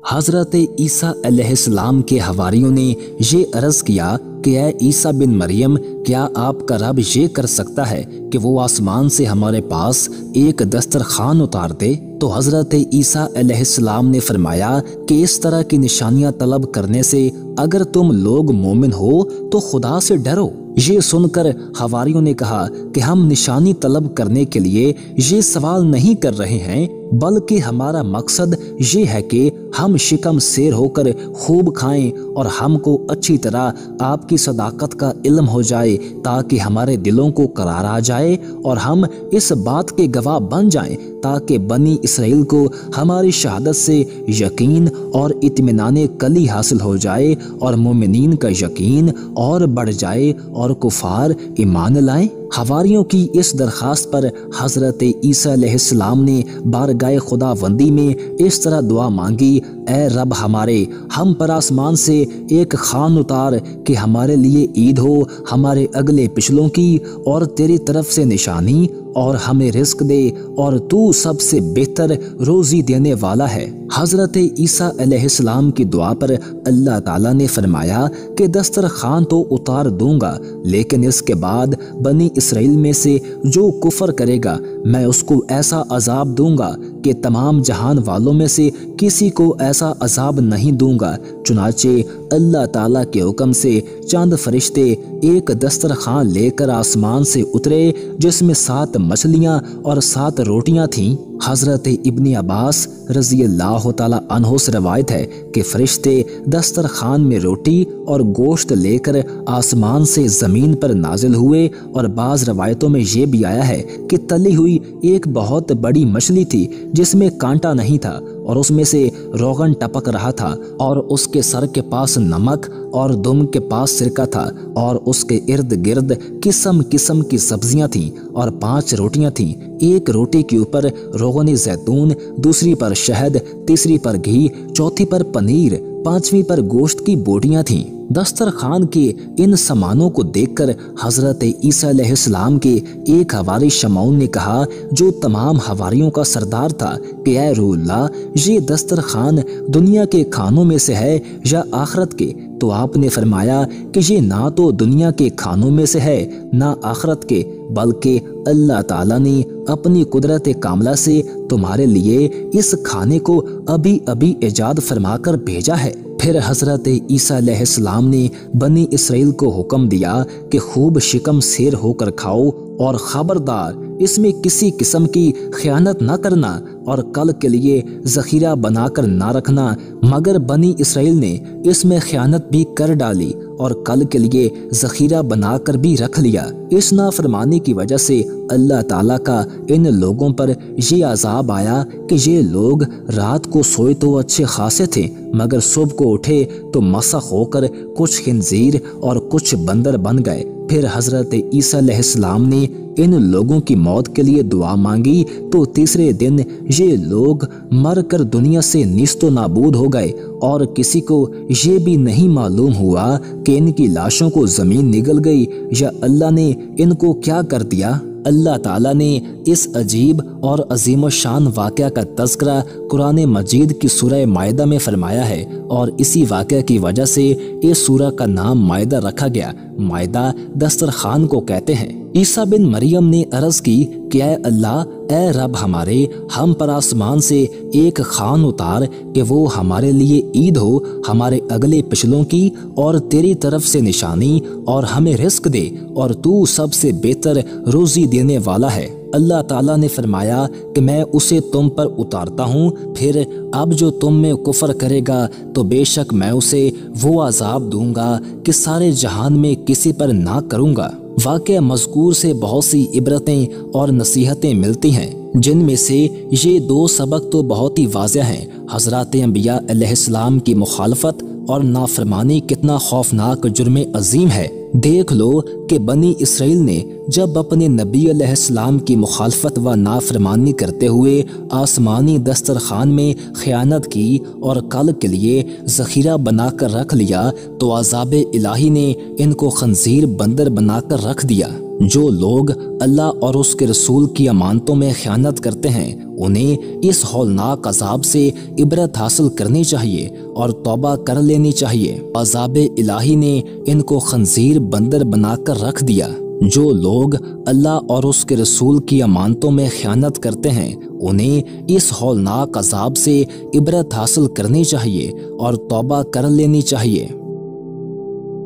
حضرت عیسیٰ علیہ السلام کے حواریوں نے یہ عرض کیا کہ اے عیسیٰ بن مریم، کیا آپ کا رب یہ کر سکتا ہے کہ وہ آسمان سے ہمارے پاس ایک دسترخوان اتار دے؟ تو حضرت عیسیٰ علیہ السلام نے فرمایا کہ اس طرح کی نشانیاں طلب کرنے سے اگر تم لوگ مومن ہو تو خدا سے ڈرو۔ یہ سن کر حواریوں نے کہا کہ ہم نشانی طلب کرنے کے لیے یہ سوال نہیں کر رہے ہیں، بلکہ ہمارا مقصد یہ ہے کہ ہم شکم سیر ہو کر خوب کھائیں اور ہم کو اچھی طرح آپ کی صداقت کا علم ہو جائے تاکہ ہمارے دلوں کو قرار آ جائے اور ہم اس بات کے گواہ بن جائیں تاکہ بنی اسرائیل کو ہماری شہادت سے یقین اور اطمینان کلی حاصل ہو جائے اور مومنین کا یقین اور بڑھ جائے اور کفار ایمان لائیں۔ حواریوں کی اس درخواست پر حضرت عیسیٰ علیہ السلام نے بارگاہ خداوندی میں اس طرح دعا مانگی: اے رب ہمارے، ہم پر آسمان سے ایک خوان اتار کہ ہمارے لیے عید ہو، ہمارے اگلے پچھلوں کی، اور تیری طرف سے نشانی، اور ہمیں رزق دے، اور تو سب سے بہتر روزی دینے والا ہے۔ حضرت عیسیٰ علیہ السلام کی دعا پر اللہ تعالیٰ نے فرمایا کہ دسترخوان تو اتار دوں گا، لیکن اس کے بعد بنی اسرائیل میں سے جو کفر کرے گا میں اس کو ایسا عذاب دوں گا کہ تمام جہان والوں میں سے کسی کو ایسا عذاب نہیں دوں گا۔ چنانچہ اللہ تعالیٰ کے حکم سے چند فرشتے ایک دسترخوان لے کر آسمان سے اترے جس میں 7 مچھلیاں اور 7 روٹیاں تھیں۔ حضرت ابن عباس رضی اللہ تعالیٰ عنہ سے روایت ہے کہ فرشتے دسترخوان میں روٹی اور گوشت لے کر آسمان سے زمین پر نازل ہوئے، اور بعض روایتوں میں یہ بھی آیا ہے کہ تلی ہوئی ایک بہت بڑی مچھلی تھی جس میں کانٹا نہیں تھا اور اس میں سے روغن ٹپک رہا تھا، اور اس کے سر کے پاس نمک اور دم کے پاس سرکہ تھا، اور اس کے ارد گرد قسم قسم کی سبزیاں تھیں اور 5 روٹیاں تھیں، ایک روٹی کے اوپر روغن زیتون، دوسری پر شہد، تیسری پر گھی، چوتھی پر پنیر، 5ویں پر گوشت کی بوٹیاں تھیں۔ دسترخوان کے ان سامانوں کو دیکھ کر حضرت عیسیٰ علیہ السلام کے ایک حواری شمعون نے کہا، جو تمام حواریوں کا سردار تھا، کہ اے روح اللہ، یہ دسترخوان دنیا کے کھانوں میں سے ہے یا آخرت کے؟ تو آپ نے فرمایا کہ یہ نہ تو دنیا کے کھانوں میں سے ہے نہ آخرت کے، بلکہ اللہ تعالیٰ نے اپنی قدرت کاملہ سے تمہارے لیے اس کھانے کو ابھی ابھی ایجاد فرما کر بھیجا ہے۔ پھر حضرت عیسیٰ علیہ السلام نے بنی اسرائیل کو حکم دیا کہ خوب شکم سیر ہو کر کھاؤ، اور خبردار اس میں کسی قسم کی خیانت نہ کرنا، اور کل کے لیے ذخیرہ بنا کر نہ رکھنا، مگر بنی اسرائیل نے اس میں خیانت بھی کر ڈالی اور کل کے لیے ذخیرہ بنا کر بھی رکھ لیا۔ اس نافرمانی کی وجہ سے اللہ تعالیٰ کا ان لوگوں پر یہ عذاب آیا کہ یہ لوگ رات کو سوئے تو اچھے خاصے تھے، مگر صبح کو اٹھے تو مسخ ہو کر کچھ خنزیر اور کچھ بندر بن گئے۔ پھر حضرت عیسیٰ علیہ السلام نے ان لوگوں کی موت کے لیے دعا مانگی تو تیسرے دن یہ لوگ مر کر دنیا سے نیست و نابود ہو گئے، اور کسی کو یہ بھی نہیں معلوم ہوا کہ ان کی لاشوں کو زمین نگل گئی یا اللہ نے ان کو کیا کر دیا۔ اللہ تعالیٰ نے اس عجیب اور عظیم الشان واقعہ کا تذکرہ قرآن مجید کی سورہ مائدہ میں فرمایا ہے، اور اسی واقعہ کی وجہ سے اس سورہ کا نام مائدہ رکھا گیا۔ مائدہ دسترخوان کو کہتے ہیں۔ عیسیٰ بن مریم نے عرض کی کہ اے اللہ، اے رب ہمارے، ہم پر آسمان سے ایک خوان اتار کہ وہ ہمارے لیے عید ہو، ہمارے اگلے پچھلوں کی، اور تیری طرف سے نشانی، اور ہمیں رزق دے، اور تو سب سے بہتر روزی دینے والا ہے۔ اللہ تعالیٰ نے فرمایا کہ میں اسے تم پر اتارتا ہوں، پھر اب جو تم میں کفر کرے گا تو بے شک میں اسے وہ عذاب دوں گا کہ سارے جہان میں کسی پر نہ کروں گا۔ واقعہ مذکور سے بہت سی عبرتیں اور نصیحتیں ملتی ہیں، جن میں سے یہ 2 سبق تو بہت ہی واضح ہیں۔ حضرات انبیاء علیہ السلام کی مخالفت اور نافرمانی کتنا خوفناک جرم عظیم ہے۔ دیکھ لو کہ بنی اسرائیل نے جب اپنے نبی علیہ السلام کی مخالفت و نافرمانی کرتے ہوئے آسمانی دسترخوان میں خیانت کی اور کل کے لیے ذخیرہ بنا کر رکھ لیا، تو عذاب الہی نے ان کو خنزیر بندر بنا کر رکھ دیا۔ جو لوگ اللہ اور اس کے رسول کی امانتوں میں خیانت کرتے ہیں انہیں اس ہولناک عذاب سے عبرت حاصل کرنی چاہیے اور توبہ کر لینی چاہیے۔ عذاب الہی نے ان کو خنزیر بندر بنا کر رکھ دیا۔ جو لوگ اللہ اور اس کے رسول کی امانتوں میں خیانت کرتے ہیں انہیں اس ہولناک عذاب سے عبرت حاصل کرنی چاہیے اور توبہ کر لینی چاہیے۔